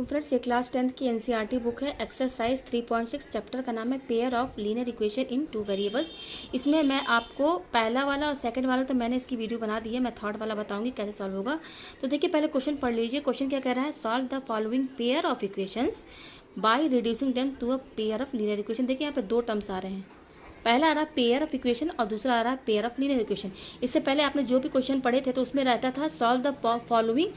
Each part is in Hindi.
फ्रेंड्स, ये क्लास 10th की एनसीईआरटी बुक है। एक्सरसाइज 3.6 चैप्टर का नाम है pair of linear equation in two variables. इसमें मैं आपको पहला वाला और सेकंड वाला तो मैंने इसकी वीडियो बना दी है, मैं थर्ड वाला बताऊंगी कैसे सॉल्व होगा। तो देखिए, पहले क्वेश्चन पढ़ लीजिए। क्वेश्चन क्या कह रहा है? Solve the following pair of equations by reducing them to a pair of linear equation. देखिए यहाँ पे दो टर्म्स आ रहे हैं, पहला आ रहा है पेयर ऑफ इक्वेशन और दूसरा आ रहा है पेयर ऑफ लीनियर इक्वेशन। इससे पहले आपने जो भी क्वेश्चन पढ़े थे तो उसमें रहता था solve the following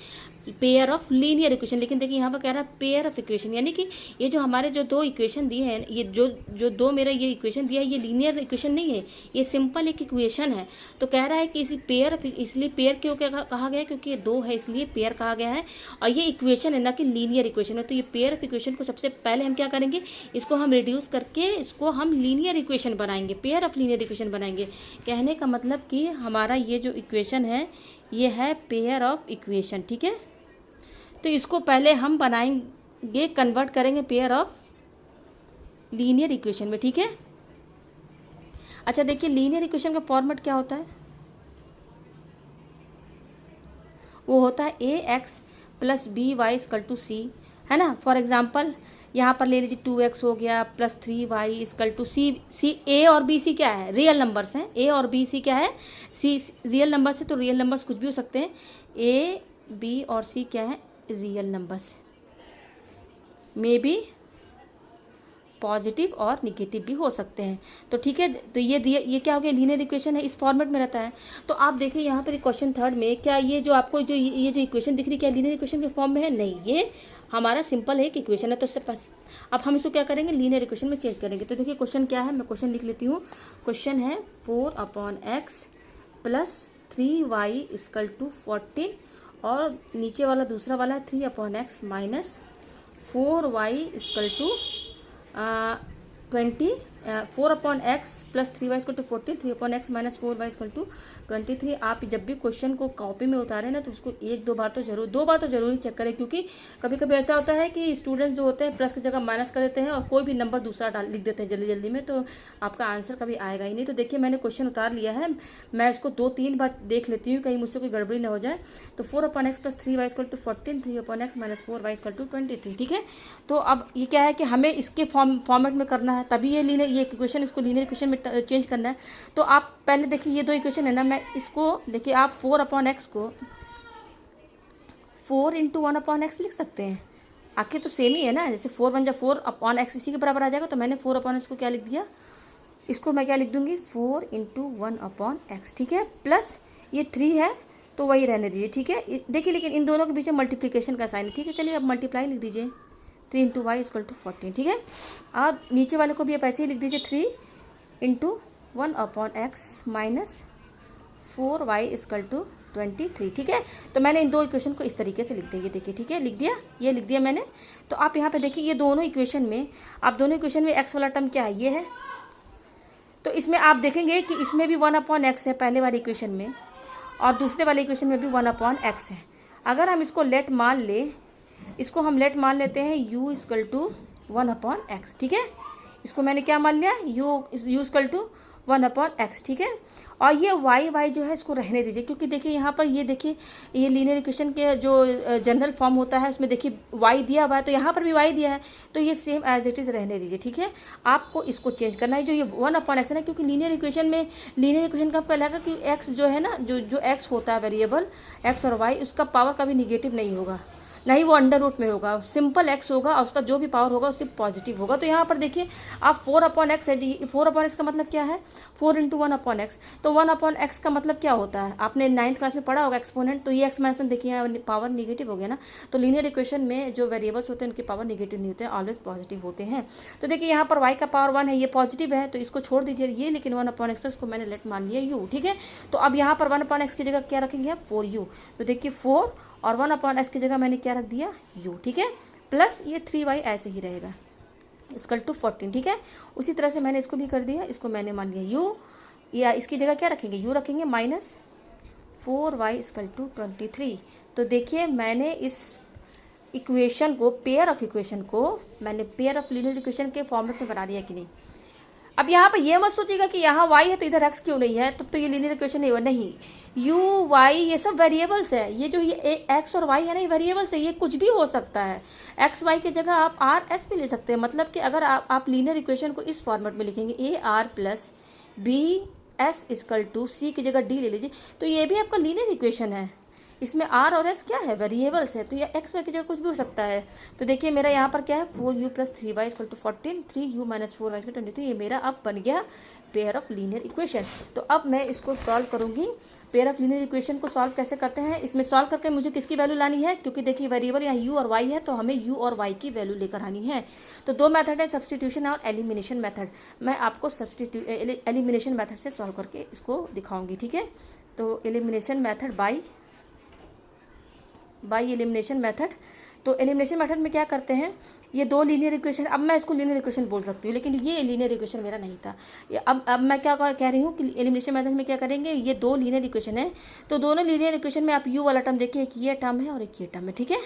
pair of linear equation, लेकिन देखिए यहाँ पर कह रहा है पेयर ऑफ इक्वेशन, यानी कि ये जो हमारे जो दो इक्वेशन दिए हैं, ये जो दो मेरा ये इक्वेशन दिया है, ये लीनियर इक्वेशन नहीं है, ये सिंपल एक इक्वेशन है। तो कह रहा है कि इसी पेयर ऑफ, इसलिए पेयर क्यों क्या कहा गया है? क्योंकि ये दो है इसलिए पेयर कहा गया है, और ये इक्वेशन है ना कि लीनियर इक्वेशन है। तो ये पेयर ऑफ इक्वेशन को सबसे पहले हम क्या करेंगे, इसको हम रिड्यूस करके इसको हम लीनियर इक्वेशन बनाएंगे, पेयर ऑफ लीनियर इक्वेशन बनाएंगे। कहने का मतलब कि हमारा ये जो इक्वेशन है ये है पेयर ऑफ इक्वेशन, ठीक है। तो इसको पहले हम बनाएंगे, कन्वर्ट करेंगे पेयर ऑफ लीनियर इक्वेशन में, ठीक है। अच्छा देखिए, लीनियर इक्वेशन का फॉर्मेट क्या होता है? वो होता है A X plus B Y equal to C, है ना। फॉर एग्जाम्पल यहाँ पर ले लीजिए 2x हो गया प्लस 3y इक्वल टू सी। ए और बी सी क्या है? रियल नंबर्स हैं। ए और बी सी क्या है? सी रियल नंबर्स है, तो रियल नंबर्स कुछ भी हो सकते हैं। ए बी और सी क्या है? Real numbers, may be positive और निगेटिव भी हो सकते हैं। तो ठीक है, तो ये क्या हो गया? लीनियर इक्वेशन है, इस फॉर्मेट में रहता है। तो आप देखिए यहाँ पर क्वेश्चन थर्ड में, क्या ये जो आपको जो ये जो इक्वेशन दिख रही है क्या लीनियर इक्वेशन के फॉर्म में है? नहीं, ये हमारा सिंपल है एक इक्वेशन है। तो इससे अब हम इसको क्या करेंगे? लीनियर इक्वेशन में चेंज करेंगे। तो देखिए क्वेश्चन क्या है, मैं क्वेश्चन लिख लेती हूँ। क्वेश्चन है 4/x plus 3y equal to 14, और नीचे वाला दूसरा वाला है 3/x minus 4y equal to 20, 4/x plus 3y equal to 14, 3/x minus 4y equal to 23। आप जब भी क्वेश्चन को कॉपी में उतारें ना, तो उसको दो बार तो जरूर ही चेक करें, क्योंकि कभी कभी ऐसा होता है कि स्टूडेंट्स जो होते हैं प्लस की जगह माइनस कर देते हैं और कोई भी नंबर दूसरा लिख देते हैं जल्दी जल्दी में, तो आपका आंसर कभी आएगा ही नहीं। तो देखिए मैंने क्वेश्चन उतार लिया है, मैं इसको 2-3 बार देख लेती हूँ, कहीं मुझसे कोई गड़बड़ी ना हो जाए। तो 4/x plus 3y equal to 14, 3/x minus 4y equal to 23, ठीक है। तो अब ये क्या है कि हमें इसके फॉर्मेट में करना है, तभी ये इक्वेशन, इसको लीनियर इक्वेशन में चेंज करना है। तो आप पहले देखिए ये दो इक्वेशन है ना, मैं इसको देखिए, आप 4/x को 4 इंटू 1/x लिख सकते हैं। आखिर तो सेम ही है ना, जैसे 4 × 4/x इसी के बराबर आ जाएगा। तो मैंने 4/x को क्या लिख दिया, इसको मैं क्या लिख दूंगी? 4 इंटू 1/x, ठीक है। प्लस ये 3 है तो वही रहने दीजिए, ठीक है। देखिए लेकिन इन दोनों के बीच में मल्टीप्लिकेशन का साइन है, ठीक है। चलिए अब मल्टीप्लाई लिख दीजिए, 3 इंटू वाई इक्वल टू 14, ठीक है। और नीचे वाले को भी आप ऐसे ही लिख दीजिए, 3 into 1/x minus 4y equal to 23, ठीक है। तो मैंने इन दो इक्वेशन को इस तरीके से लिख दिया, ये देखिए, ठीक है, लिख दिया, ये लिख दिया मैंने। तो आप यहाँ पे देखिए, ये दोनों इक्वेशन में, आप दोनों इक्वेशन में x वाला टर्म क्या है? ये है। तो इसमें आप देखेंगे कि इसमें भी 1/x है पहले वाले इक्वेशन में, और दूसरे वाले इक्वेशन में भी 1/x है। अगर हम इसको लेट मान ले, इसको हम लेट मान लेते हैं u इक्वल टू 1/x, ठीक है। इसको मैंने क्या मान लिया? u इक्वल टू 1/x, ठीक है। और ये y जो है इसको रहने दीजिए, क्योंकि देखिए यहाँ पर ये देखिए, ये लीनियर इक्वेशन के जो जनरल फॉर्म होता है उसमें देखिए y दिया हुआ है, तो यहाँ पर भी y दिया है, तो ये सेम एज इट इज़ रहने दीजिए, ठीक है। आपको इसको चेंज करना है, जो ये 1/x है ना, क्योंकि लीनियर इक्वेशन का आपको लगेगा कि x जो है ना, जो x होता है वेरिएबल x और y, उसका पावर कभी निगेटिव नहीं होगा, नहीं वो अंडर रूट में होगा, सिंपल x होगा, और उसका जो भी पावर होगा उससे पॉजिटिव होगा। तो यहाँ पर देखिए आप 4/x है जी, 4/x का मतलब क्या है? 4 इंटू 1/x। तो 1/x का मतलब क्या होता है? आपने 9th क्लास में पढ़ा होगा एक्सपोनेंट। तो ये एक्सपोनेंट देखिए यहाँ पावर निगेटिव हो गया ना। तो लीनियर इक्वेशन में जो वेरिएबल्स होते हैं उनके पावर निगेटिव नहीं होते हैं, ऑलवेज पॉजिटिव होते हैं। तो देखिए यहाँ पर y का पावर 1 है, ये पॉजिटिव है, तो इसको छोड़ दीजिए ये, लेकिन 1/x इसको मैंने लेट मान लिया u, ठीक है। तो अब यहाँ पर 1/x की जगह क्या रखेंगे आप? 4u। तो देखिए 4 और 1/x की जगह मैंने क्या रख दिया? u, ठीक है। प्लस ये 3y ऐसे ही रहेगा इक्वल टू 14, ठीक है। उसी तरह से मैंने इसको भी कर दिया, इसको मैंने मान लिया u, या इसकी जगह क्या रखेंगे? u रखेंगे माइनस 4y इक्वल टू 23। तो देखिए मैंने इस इक्वेशन को, पेयर ऑफ इक्वेशन को मैंने पेयर ऑफ लीनियर इक्वेशन के फॉर्मेट में बना दिया कि नहीं। अब यहाँ पे ये मत सोचिएगा कि यहाँ y है तो इधर x क्यों नहीं है, तब तो ये लीनियर इक्वेशन नहीं हुआ। नहीं, u y ये सब वेरिएबल्स है। ये जो ये x और y है ना, ये वेरिएबल्स है, ये कुछ भी हो सकता है। x y की जगह आप r s भी ले सकते हैं। मतलब कि अगर आप लीनियर इक्वेशन को इस फॉर्मेट में लिखेंगे, A R plus B S equal to C की जगह d ले लीजिए, तो ये भी आपका लीनियर इक्वेशन है। इसमें r और s क्या है, वेरिएबल्स है, तो ये x y की जगह कुछ भी हो सकता है। तो देखिए मेरा यहाँ पर क्या है, 4u plus 3y equal to 14, 3u minus 4y equal to 23। ये मेरा अब बन गया पेयर ऑफ लीनियर इक्वेशन। तो अब मैं इसको सॉल्व करूँगी। पेयर ऑफ लीनियर इक्वेशन को सॉल्व कैसे करते हैं, इसमें सॉल्व करके मुझे किसकी वैल्यू लानी है, क्योंकि देखिए वेरिएबल यहाँ u और y है, तो हमें u और y की वैल्यू लेकर आनी है। तो दो मेथड है, सब्सटीट्यूशन और एलिमिनेशन मेथड। मैं आपको एलिमिनेशन मेथड से सॉल्व करके इसको दिखाऊंगी, ठीक है। तो elimination method by elimination method. तो एलिमिनेशन मेथड में क्या करते हैं, ये दो लीनियर इक्वेशन, अब मैं इसको लीनियर इक्वेशन बोल सकती हूँ, लेकिन ये लीनियर इक्वेशन मेरा नहीं था। अब मैं क्या कह रही हूँ कि एलिमिनेशन मेथड में क्या करेंगे, ये दो लीनियर इक्वेशन है, तो दोनों लीनियर इक्वेशन में आप u वाला टर्म देखिए, एक ये टर्म है और एक ये टर्म है, ठीक है।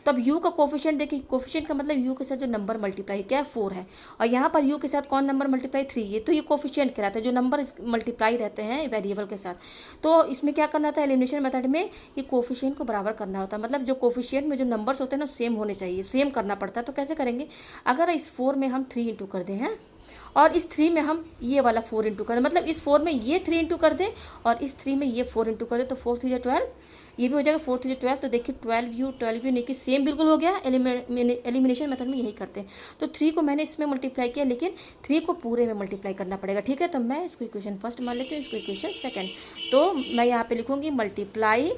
तो अब u का कोफिशिएंट देखिए, कोफिशिएंट का मतलब u के साथ जो नंबर मल्टीप्लाई क्या है 4 है, और यहाँ पर u के साथ कौन नंबर मल्टीप्लाई 3, ये तो ये कोफिशिएंट कहलाता है, जो नंबर मल्टीप्लाई रहते हैं वेरिएबल के साथ। तो इसमें क्या करना था, एलिमिनेशन मेथड में ये कोफिशिएंट को बराबर करना होता है। मतलब जो कोफिशिएंट में जो नंबर्स होते हैं ना, सेम होने चाहिए, सेम करना पड़ता है। तो कैसे करेंगे, अगर इस 4 में हम 3 इंटू कर दें हैं, और इस 3 में हम ये वाला 4 इंटू कर दें, मतलब इस 4 में ये 3 इंटू कर दें और इस 3 में ये 4 इंटू कर दें, तो 4 3 12, ये भी हो जाएगा 4 3 12। तो देखिए 12u नहीं कि सेम बिल्कुल हो गया। एलिमिनेशन मेथड में यही करते हैं। तो 3 को मैंने इसमें मल्टीप्लाई किया, लेकिन 3 को पूरे में मल्टीप्लाई करना पड़ेगा, ठीक है। तो मैं इसको इक्वेशन फर्स्ट मान लेती हूँ, इसको इक्वेशन सेकेंड। तो मैं यहाँ पे लिखूँगी multiply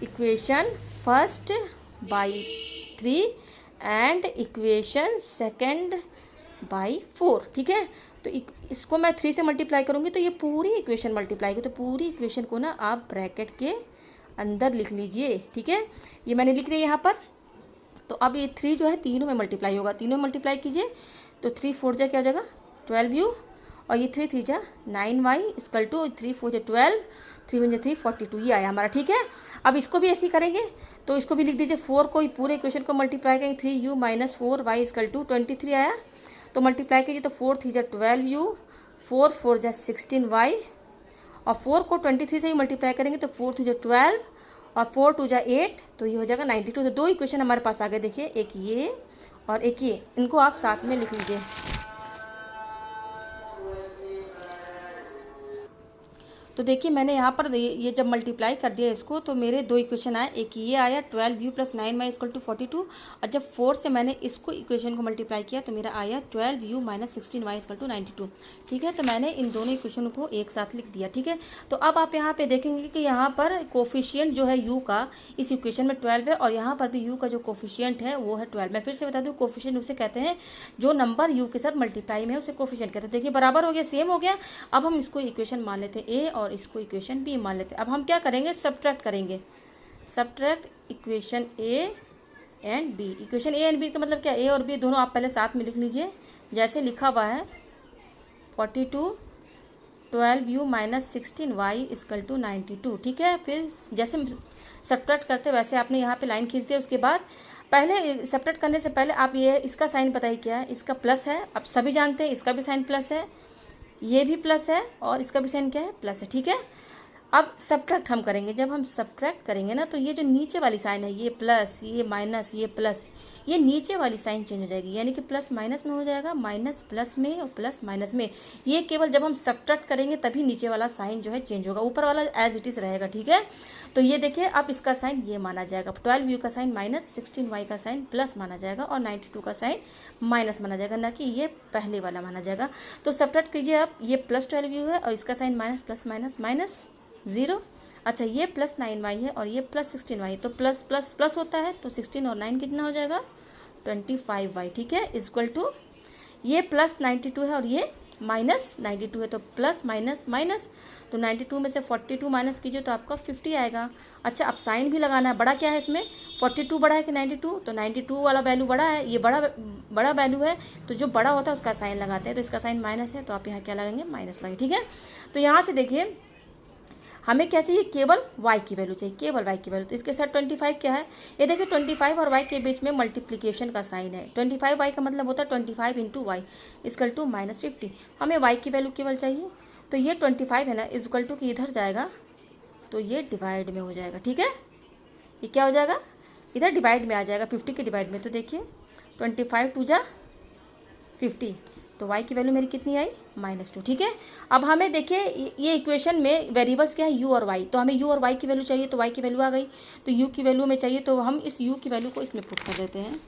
equation first by 3 and equation second by 4, ठीक है। तो इसको मैं 3 से मल्टीप्लाई करूँगी तो ये पूरी इक्वेशन मल्टीप्लाई की, तो पूरी इक्वेशन को ना आप ब्रैकेट के अंदर लिख लीजिए, ठीक है। ये मैंने लिख रही है यहाँ पर। तो अब ये 3 जो है तीनों में मल्टीप्लाई होगा, तीनों में मल्टीप्लाई कीजिए, तो 3 4 जा क्या हो जाएगा 12u, और ये 3 3 जा 9y इक्वल टू 3 4 जा 12, 3 1 जा 3 42, ये आया हमारा, ठीक है। अब इसको भी ऐसे ही करेंगे, तो इसको भी लिख दीजिए, 4 को पूरे इक्वेशन को मल्टीप्लाई करेंगे, 3u minus 4y equal to 23 आया, तो मल्टीप्लाई कीजिए, तो 4 3 जा 12u, 4 4 जा 16y, और 4 को 23 से ही मल्टीप्लाई करेंगे, तो 4 3 जा 12 और 4 2 जा 8, तो ये हो जाएगा 92। तो दो इक्वेशन हमारे पास आ गए, देखिए एक ये और एक ये, इनको आप साथ में लिख लीजिए। तो देखिए मैंने यहाँ पर ये जब मल्टीप्लाई कर दिया इसको, तो मेरे दो इक्वेशन आए, एक ये आया 12u plus 9y equal to 42, और जब 4 से मैंने इसको इक्वेशन को मल्टीप्लाई किया तो मेरा आया 12u minus 16y equal to 92, ठीक है। तो मैंने इन दोनों इक्वेशन को एक साथ लिख दिया, ठीक है। तो अब आप यहाँ पे देखेंगे कि यहाँ पर कोफिशिएंट जो है u का इस इक्वेशन में 12 है, और यहाँ पर भी u का जो कोफिशिएंट है वो है 12। मैं फिर से बता दूँ, कोफिशिएंट उसे कहते हैं जो नंबर u के साथ मल्टीप्लाई में है, उसे कोफिशिएंट कहते हैं। देखिए बराबर हो गया, सेम हो गया। अब हम इसको इक्वेशन मान लेते हैं a और इसको इक्वेशन बी मान लेते हैं। अब हम क्या करेंगे, सब्ट्रैक्ट करेंगे, subtract equation A and B. Equation A and B का मतलब क्या, ए और बी दोनों आप पहले साथ में लिख लीजिए, जैसे लिखा हुआ है 42 12u minus 16y equal to 92, ठीक है। फिर जैसे सब्ट्रैक्ट करते वैसे आपने यहाँ पे लाइन खींच दिया। उसके बाद पहले सब्ट्रैक्ट करने से पहले आप ये इसका साइन बताइए क्या है, इसका प्लस है, अब सभी जानते हैं इसका भी साइन प्लस है, ये भी प्लस है, और इसका भी साइन क्या है, प्लस है, ठीक है। अब सब्ट्रैक्ट हम करेंगे, जब हम सब्ट्रैक्ट करेंगे ना, तो ये जो नीचे वाली साइन है, ये प्लस, ये माइनस, ये प्लस, ये नीचे वाली साइन चेंज हो जाएगी, यानी कि प्लस माइनस में हो जाएगा, माइनस प्लस में और प्लस माइनस में। ये केवल जब हम सब्ट्रैक्ट करेंगे तभी नीचे वाला साइन जो है चेंज होगा, ऊपर वाला एज इट इज़ रहेगा, ठीक है। तो ये देखिए अब इसका साइन ये माना जाएगा, 12u का साइन माइनस, 16y का साइन प्लस माना जाएगा, और 92 का साइन माइनस माना जाएगा, ना कि ये पहले वाला माना जाएगा। तो सब्ट्रैक्ट कीजिए आप, ये प्लस 12u है और इसका sign minus, plus minus minus 0। अच्छा ये प्लस 9y है और ये प्लस 16y, तो प्लस प्लस प्लस होता है, तो 16 और 9 कितना हो जाएगा 25y, ठीक है, इक्वल टू ये प्लस 92 है और ये माइनस 92 है, तो प्लस माइनस माइनस, तो 92 में से 42 माइनस कीजिए तो आपका 50 आएगा। अच्छा अब साइन भी लगाना है, बड़ा क्या है इसमें, 42 बड़ा है कि 92, तो 92 वाला वैल्यू बड़ा है, ये बड़ा वैल्यू है, तो जो बड़ा होता है उसका साइन लगाते हैं, तो इसका साइन माइनस है, तो आप यहाँ क्या लगाएंगे, माइनस लगाएंगे, ठीक है। तो यहाँ से देखिए हमें क्या चाहिए, केवल y की वैल्यू चाहिए, केवल y की वैल्यू। तो इसके साथ 25 क्या है, ये देखिए 25 और y के बीच में मल्टीप्लिकेशन का साइन है। 25y का मतलब होता है 25 इंटू वाई इजकल टू -50। हमें y की वैल्यू केवल चाहिए, तो ये 25 है ना इजकल टू कि इधर जाएगा तो ये डिवाइड में हो जाएगा, ठीक है। ये क्या हो जाएगा, इधर डिवाइड में आ जाएगा 50 के डिवाइड में। तो देखिए 25 टू जा 50, तो y की वैल्यू मेरी कितनी आई, -2, ठीक है। अब हमें देखिए ये इक्वेशन में वेरिएबल्स क्या है, u और y, तो हमें u और y की वैल्यू चाहिए, तो y की वैल्यू आ गई। तो u की वैल्यू में चाहिए, तो हम इस u की वैल्यू को इसमें पुट कर देते हैं।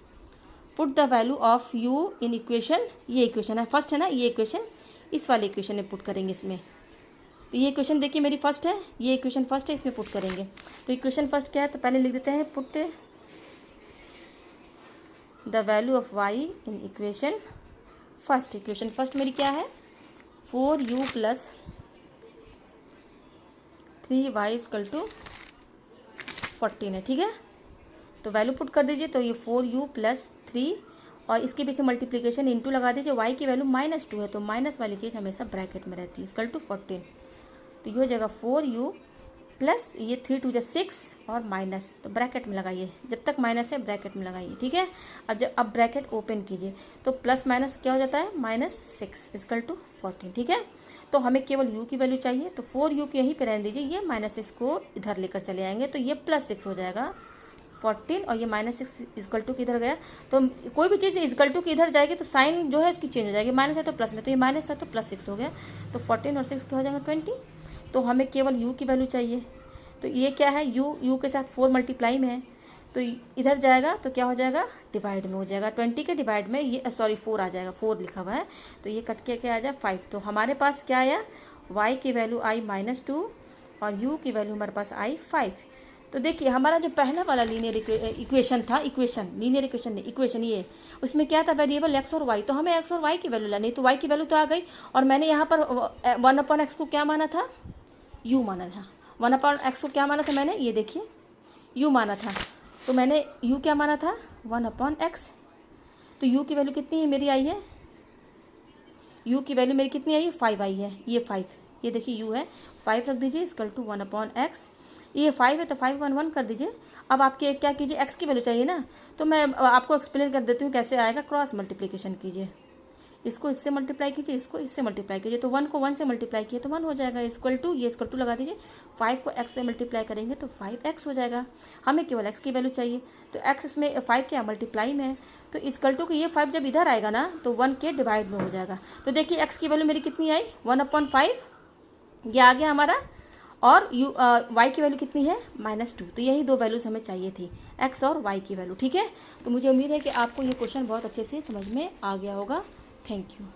Put the value of u in equation, ये इक्वेशन है फर्स्ट है ना, ये इक्वेशन इस वाले इक्वेशन में पुट करेंगे इसमें। तो ये इक्वेशन देखिए मेरी फर्स्ट है, ये इक्वेशन फर्स्ट है, इसमें पुट करेंगे। तो इक्वेशन फर्स्ट क्या है, तो पहले लिख देते हैं put the value of y in equation first. Equation first मेरी क्या है, 4u plus 3y equal to 14 है, ठीक है। तो वैल्यू पुट कर दीजिए, तो ये 4u प्लस 3 और इसके पीछे मल्टीप्लिकेशन इंटू लगा दीजिए। y की वैल्यू -2 है, तो माइनस वाली चीज़ हमेशा ब्रैकेट में रहती है, इक्वल टू 14। तो ये हो जाएगा 4u प्लस ये 3 टू 6 और माइनस, तो ब्रैकेट में लगाइए, जब तक माइनस है ब्रैकेट में लगाइए, ठीक है। अब ब्रैकेट ओपन कीजिए, तो प्लस माइनस क्या हो जाता है, -6 इक्वल टू 14, ठीक है। तो हमें केवल u की वैल्यू चाहिए, तो 4u के यहीं पे रहने दीजिए, ये -6 को इधर लेकर चले आएंगे, तो ये +6 हो जाएगा 14 और ये -6 इक्वल टू किधर गया। तो कोई भी चीज़ इक्वल टू की इधर जाएगी तो साइन जो है उसकी चेंज हो जाएगी, माइनस है तो प्लस में, तो ये माइनस था तो +6 हो गया। तो 14 और 6 क्या हो जाएगा 20। तो हमें केवल u की वैल्यू चाहिए, तो ये क्या है, u के साथ 4 मल्टीप्लाई में है, तो इधर जाएगा तो क्या हो जाएगा, डिवाइड में हो जाएगा। 20 के डिवाइड में ये 4 आ जाएगा, 4 लिखा हुआ है, तो ये कट के क्या आ जाए 5। तो हमारे पास क्या आया, y की वैल्यू आई -2 और u की वैल्यू हमारे पास आई 5। तो देखिए हमारा जो पहला वाला लीनियर इक्वेशन था, लीनियर इक्वेशन नहीं, इक्वेशन ये, उसमें क्या था, वेरिएबल x और y, तो हमें x और y की वैल्यू लानी, तो y की वैल्यू तो आ गई। और मैंने यहाँ पर 1/x को क्या माना था, u माना था। 1/x को क्या माना था मैंने, ये देखिए u माना था, तो मैंने u क्या माना था, 1/x। तो u की वैल्यू कितनी है मेरी आई है, u की वैल्यू मेरी कितनी आई है, 5 आई है, ये 5, ये देखिए u है 5 रख दीजिए इक्वल टू 1/x। ये 5 है तो 5 1 1 कर दीजिए। अब आपके क्या कीजिए, x की वैल्यू चाहिए ना, तो मैं आपको एक्सप्लेन कर देती हूँ कैसे आएगा। क्रॉस मल्टीप्लिकेशन कीजिए, इसको इससे मल्टीप्लाई कीजिए, इसको इससे मल्टीप्लाई कीजिए, तो 1 को 1 से मल्टीप्लाई किए तो 1 हो जाएगा, इक्वल टू ये इक्वल टू लगा दीजिए। 5 को x से मल्टीप्लाई करेंगे तो 5x हो जाएगा। हमें केवल x की वैल्यू चाहिए, तो x इसमें 5 क्या मल्टीप्लाई में है, तो इक्वल टू कि ये 5 जब इधर आएगा ना तो 1 के डिवाइड में हो जाएगा। तो देखिए x की वैल्यू मेरी कितनी आई, 1/5, ये आ गया हमारा। और y की वैल्यू कितनी है, -2। तो यही दो वैल्यूज़ हमें चाहिए थी, x और y की वैल्यू, ठीक है। तो मुझे उम्मीद है कि आपको ये क्वेश्चन बहुत अच्छे से समझ में आ गया होगा। Thank you.